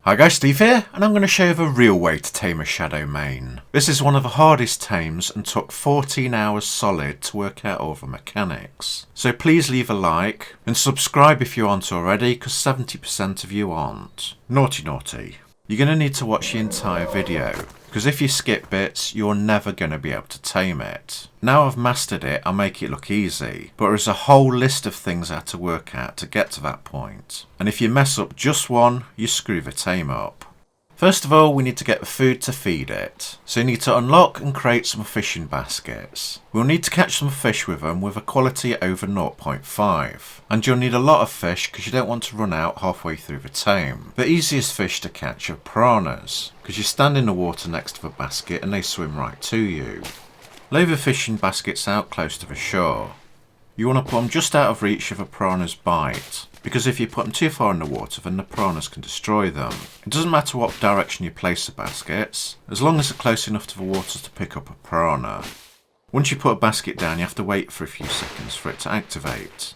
Hi guys, Steve here, and I'm going to show you the real way to tame a Shadowmane. This is one of the hardest tames and took 14 hours solid to work out all the mechanics. So please leave a like and subscribe if you aren't already, because 70% of you aren't. Naughty naughty. You're going to need to watch the entire video, because if you skip bits, you're never going to be able to tame it. Now I've mastered it, I'll make it look easy, but there's a whole list of things I had to work out to get to that point. And if you mess up just one, you screw the tame up. First of all, we need to get the food to feed it. So you need to unlock and create some fishing baskets. We'll need to catch some fish with them with a quality over 0.5. And you'll need a lot of fish because you don't want to run out halfway through the tame. The easiest fish to catch are piranhas, because you stand in the water next to the basket and they swim right to you. Lay the fishing baskets out close to the shore. You want to put them just out of reach of a piranha's bite, because if you put them too far in the water then the piranhas can destroy them. It doesn't matter what direction you place the baskets, as long as they're close enough to the water to pick up a piranha. Once you put a basket down you have to wait for a few seconds for it to activate.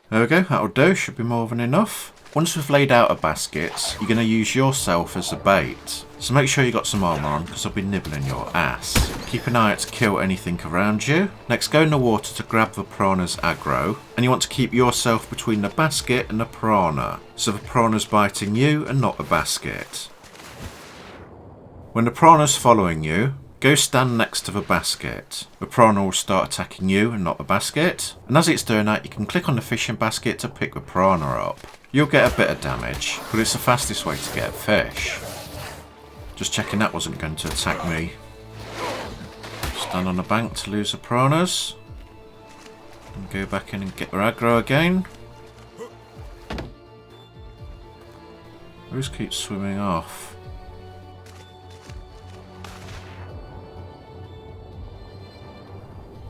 There we go, that'll do, should be more than enough. Once we've laid out a basket, you're going to use yourself as a bait. So make sure you got some armour on, because they'll be nibbling your ass. Keep an eye out to kill anything around you. Next, go in the water to grab the piranha's aggro, and you want to keep yourself between the basket and the piranha, so the piranha's biting you and not the basket. When the piranha's following you, go stand next to the basket. The piranha will start attacking you and not the basket, and as it's doing that you can click on the fishing basket to pick the piranha up. You'll get a bit of damage, but it's the fastest way to get fish. Just checking that wasn't going to attack me. Stand on the bank to lose the piranhas. And go back in and get their aggro again. They just keep swimming off.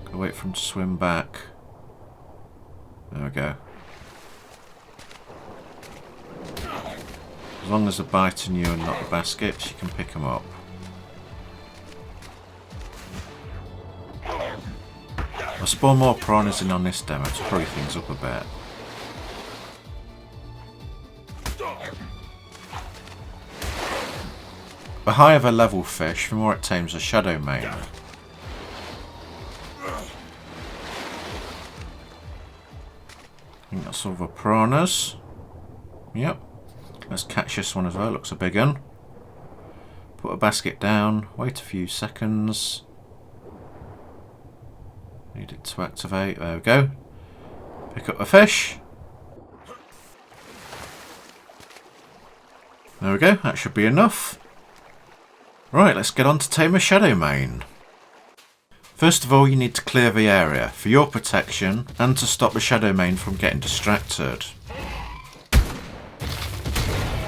Gotta wait for them to swim back. There we go. As long as they're biting you and not the baskets, you can pick them up. I'll spawn more piranhas in on this demo to hurry things up a bit. The higher the level fish, the more it tames a Shadowmane. I think that's all the piranhas. Yep. Let's catch this one as well, looks a big one. Put a basket down, wait a few seconds. Need it to activate, there we go. Pick up the fish. There we go, that should be enough. Right, let's get on to tame a Shadowmane. First of all, you need to clear the area for your protection and to stop the Shadowmane from getting distracted.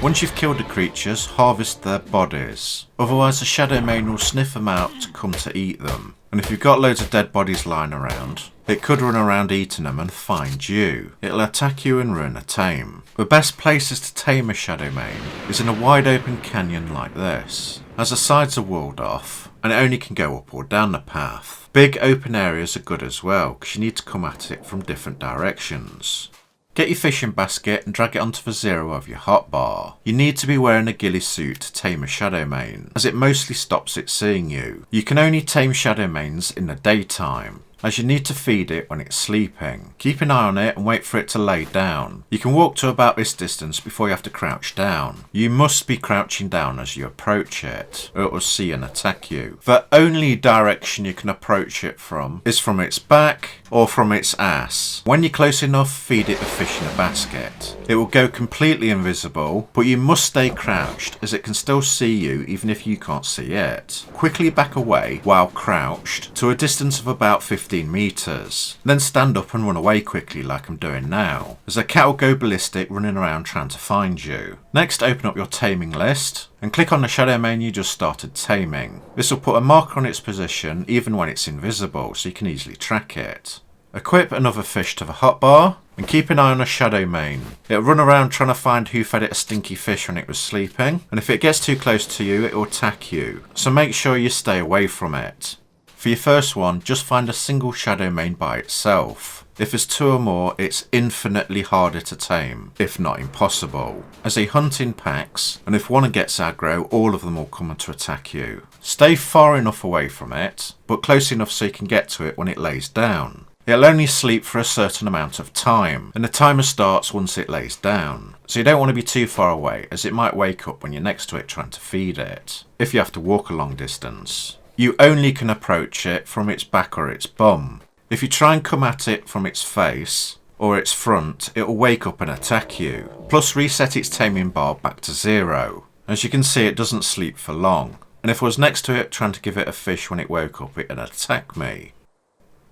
Once you've killed the creatures, harvest their bodies. Otherwise the Shadowmane will sniff them out to come to eat them. And if you've got loads of dead bodies lying around, it could run around eating them and find you. It'll attack you and ruin a tame. The best places to tame a Shadowmane is in a wide open canyon like this, as the sides are walled off and it only can go up or down the path. Big open areas are good as well, because you need to come at it from different directions. Get your fishing basket and drag it onto the zero of your hotbar. You need to be wearing a ghillie suit to tame a Shadowmane, as it mostly stops it seeing you. You can only tame Shadowmanes in the daytime, as you need to feed it when it's sleeping. Keep an eye on it and wait for it to lay down. You can walk to about this distance before you have to crouch down. You must be crouching down as you approach it, or it will see and attack you. The only direction you can approach it from is from its back or from its ass. When you're close enough, feed it the fish in a basket. It will go completely invisible, but you must stay crouched, as it can still see you even if you can't see it. Quickly back away while crouched to a distance of about 15 meters. Then stand up and run away quickly like I'm doing now, as the cat will go ballistic running around trying to find you. Next, open up your taming list and click on the Shadowmane you just started taming. This will put a marker on its position even when it's invisible, so you can easily track it. Equip another fish to the hotbar and keep an eye on a Shadowmane. It'll run around trying to find who fed it a stinky fish when it was sleeping, and if it gets too close to you it will attack you, so make sure you stay away from it. For your first one, just find a single Shadowmane by itself. If there's 2 or more, it's infinitely harder to tame, if not impossible, as they hunt in packs, and if one gets aggro, all of them will come to attack you. Stay far enough away from it, but close enough so you can get to it when it lays down. It'll only sleep for a certain amount of time, and the timer starts once it lays down. So you don't want to be too far away, as it might wake up when you're next to it trying to feed it, if you have to walk a long distance. You only can approach it from its back or its bum. If you try and come at it from its face or its front, it will wake up and attack you, plus reset its taming bar back to 0. As you can see, it doesn't sleep for long, and if I was next to it trying to give it a fish when it woke up, it would attack me.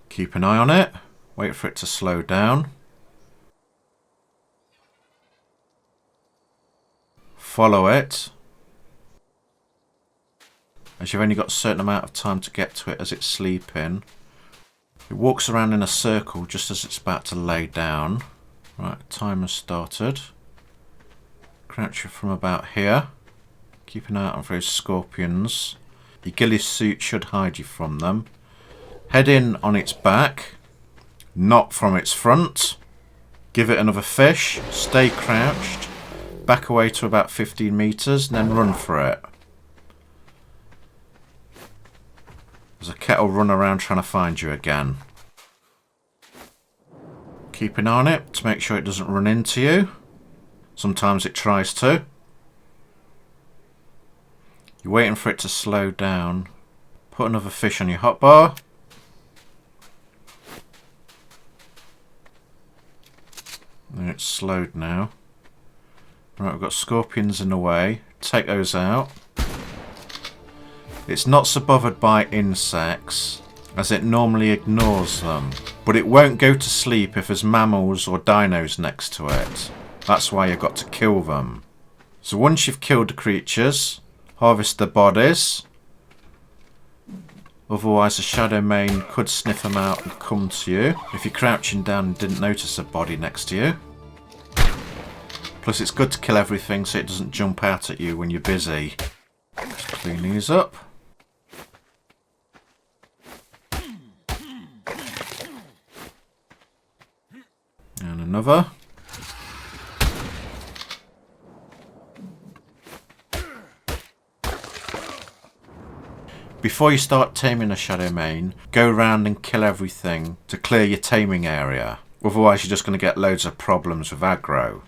Keep an eye on it, wait for it to slow down. Follow it, as you've only got a certain amount of time to get to it as it's sleeping. It walks around in a circle just as it's about to lay down. Right, timer started. Crouch it from about here. Keep an eye out for those scorpions. Your ghillie suit should hide you from them. Head in on its back, not from its front. Give it another fish. Stay crouched. Back away to about 15 meters and then run for it. There's a kettle run around trying to find you again. Keep an eye on it to make sure it doesn't run into you. Sometimes it tries to. You're waiting for it to slow down. Put another fish on your hotbar. And it's slowed now. Right, we've got scorpions in the way. Take those out. It's not so bothered by insects, as it normally ignores them. But it won't go to sleep if there's mammals or dinos next to it. That's why you've got to kill them. So once you've killed the creatures, harvest the bodies. Otherwise the Shadowmane could sniff them out and come to you if you're crouching down and didn't notice a body next to you. Plus it's good to kill everything so it doesn't jump out at you when you're busy. Just clean these up. And another. Before you start taming a Shadowmane, go around and kill everything to clear your taming area. Otherwise you're just going to get loads of problems with aggro.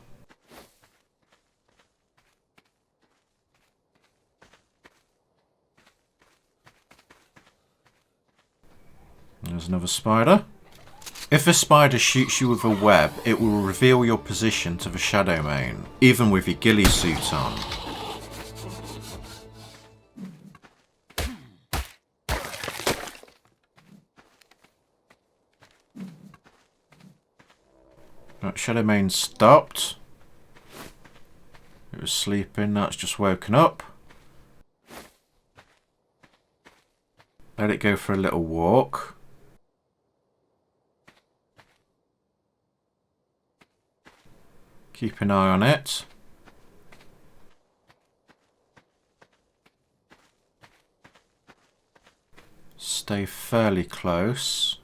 There's another spider. If a spider shoots you with a web, it will reveal your position to the Shadowmane, even with your ghillie suit on. Right, Shadowmane stopped. It was sleeping, now it's just woken up. Let it go for a little walk. Keep an eye on it. Stay fairly close.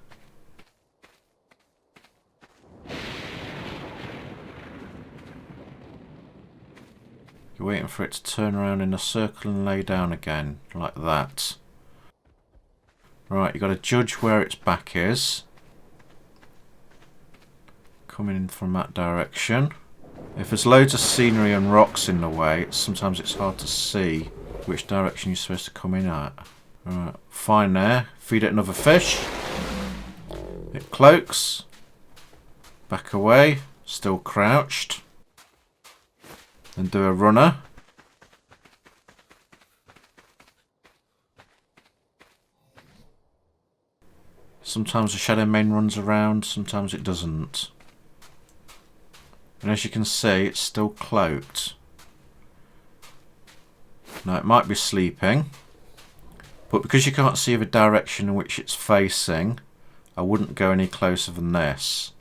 You're waiting for it to turn around in a circle and lay down again, like that. Right, you've got to judge where its back is. Coming in from that direction. If there's loads of scenery and rocks in the way, sometimes it's hard to see which direction you're supposed to come in at. Right, fine there. Feed it another fish. It cloaks. Back away. Still crouched. Then do a runner. Sometimes the Shadowmane runs around, sometimes it doesn't. And as you can see, it's still cloaked. Now it might be sleeping, but because you can't see the direction in which it's facing, I wouldn't go any closer than this.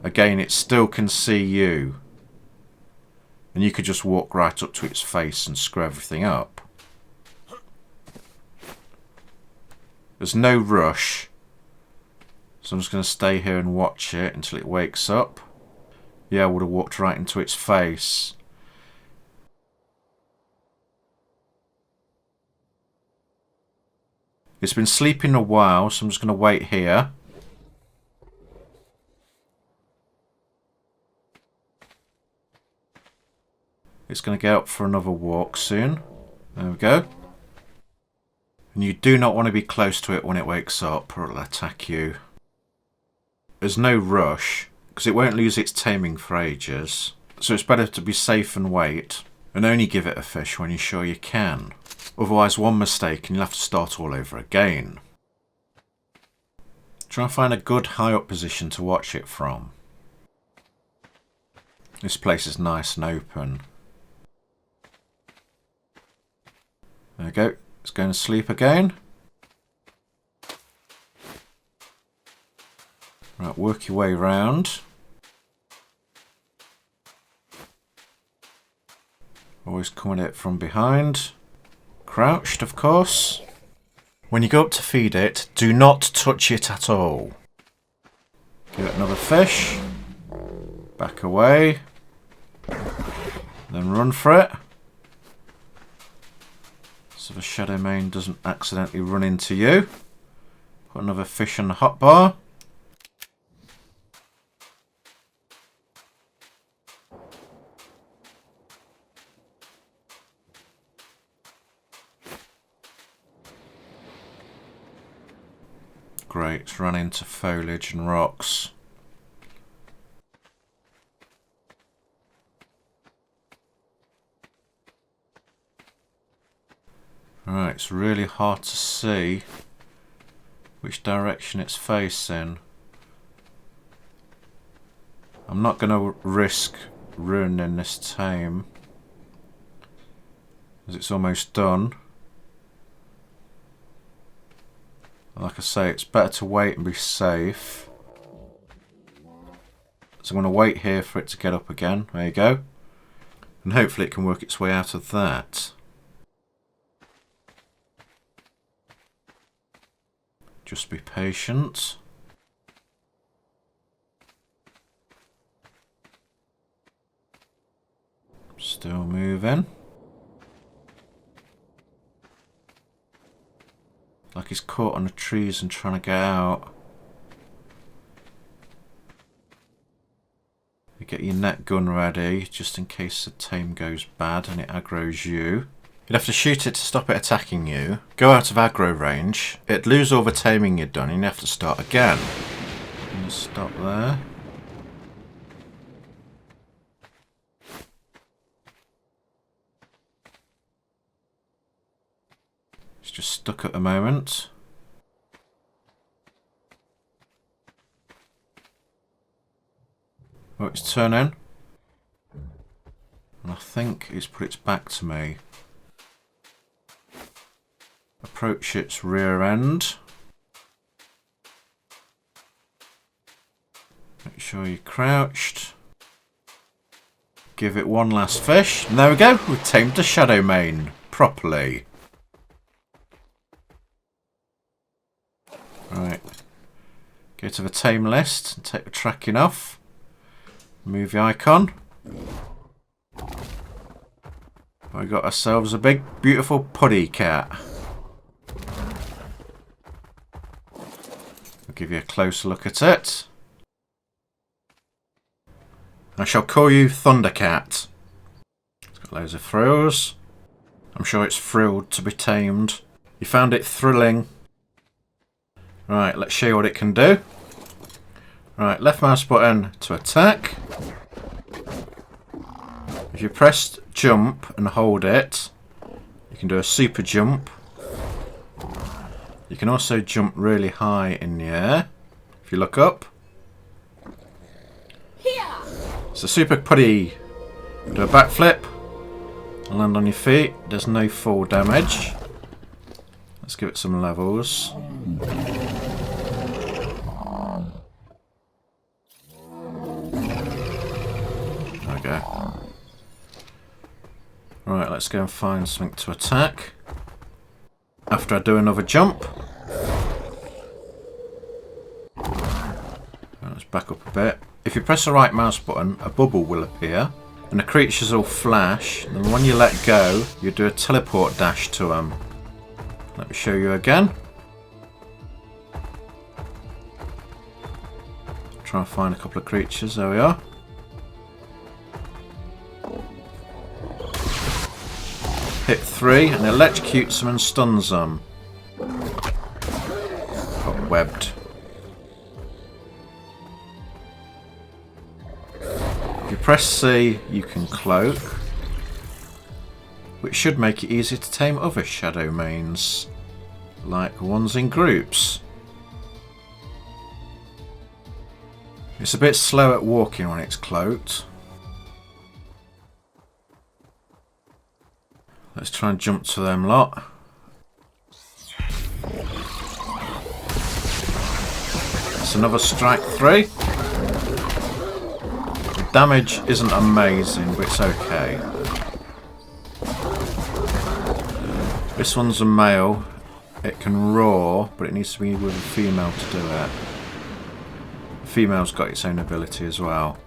Again, it still can see you. And you could just walk right up to its face and screw everything up. There's no rush. So I'm just going to stay here and watch it until it wakes up. Yeah, I would have walked right into its face. It's been sleeping a while, so I'm just going to wait here. It's going to get up for another walk soon. There we go. And you do not want to be close to it when it wakes up or it'll attack you. There's no rush, because it won't lose its taming for ages. So it's better to be safe and wait, and only give it a fish when you're sure you can. Otherwise, one mistake and you'll have to start all over again. Try and find a good high up position to watch it from. This place is nice and open. There we go. It's going to sleep again. Right, work your way round. Always come at it from behind. Crouched, of course. When you go up to feed it, do not touch it at all. Give it another fish. Back away. Then run for it. So the Shadowmane doesn't accidentally run into you. Put another fish on the hotbar. Great, it's run into foliage and rocks. Right, it's really hard to see which direction it's facing. I'm not going to risk ruining this tame, as it's almost done. Like I say, it's better to wait and be safe. So I'm going to wait here for it to get up again. There you go. And hopefully it can work its way out of that. Just be patient. Still moving. Like he's caught on the trees and trying to get out. You get your net gun ready just in case the tame goes bad and it aggroes you. You'd have to shoot it to stop it attacking you. Go out of aggro range. It'd lose all the taming you'd done and you have to start again. Stop there. It's just stuck at the moment. Oh, it's turning. And I think it's put its back to me. Approach its rear end. Make sure you're crouched. Give it one last fish. And there we go. We've tamed the Shadowmane properly. Right. Go to the tame list and take the tracking off. Move the icon. We got ourselves a big, beautiful putty cat. I'll give you a closer look at it. I shall call you Thundercat. It's got loads of thrills. I'm sure it's thrilled to be tamed. You found it thrilling. Right, let's show you what it can do. Right, left mouse button to attack. If you press jump and hold it, you can do a super jump. You can also jump really high in the air. If you look up. It's a super putty. Do a backflip. Land on your feet. There's no fall damage. Let's give it some levels. There we go. Right, let's go and find something to attack. After I do another jump. back up a bit. If you press the right mouse button, a bubble will appear and the creatures will flash, and when you let go you do a teleport dash to them. Let me show you again. Try and find a couple of creatures. There we are. Hit 3 and electrocutes them and stuns them. Got webbed. If you press C, you can cloak, which should make it easier to tame other Shadowmanes, like ones in groups. It's a bit slow at walking when it's cloaked. Let's try and jump to them lot. That's another strike 3. The damage isn't amazing, but it's okay. This one's a male. It can roar, but it needs to be with a female to do it. The female's got its own ability as well.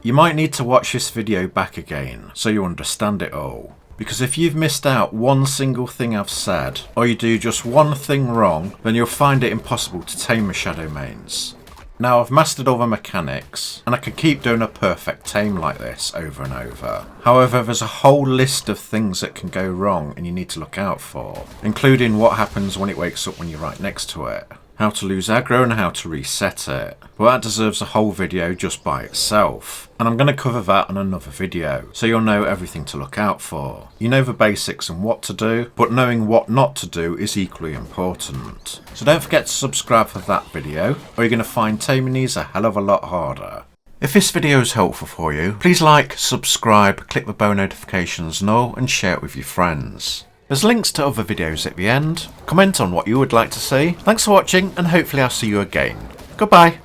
You might need to watch this video back again so you understand it all. Because if you've missed out one single thing I've said, or you do just one thing wrong, then you'll find it impossible to tame the Shadowmanes. Now I've mastered all the mechanics, and I can keep doing a perfect tame like this over and over. However, there's a whole list of things that can go wrong and you need to look out for, including what happens when it wakes up when you're right next to it, how to lose aggro and how to reset it. Well, that deserves a whole video just by itself, and I'm going to cover that on another video, so you'll know everything to look out for. You know the basics and what to do, but knowing what not to do is equally important. So don't forget to subscribe for that video, or you're going to find taming these a hell of a lot harder. If this video is helpful for you, please like, subscribe, click the bell notifications and all, and share it with your friends. There's links to other videos at the end. Comment on what you would like to see. Thanks for watching, and hopefully I'll see you again. Goodbye.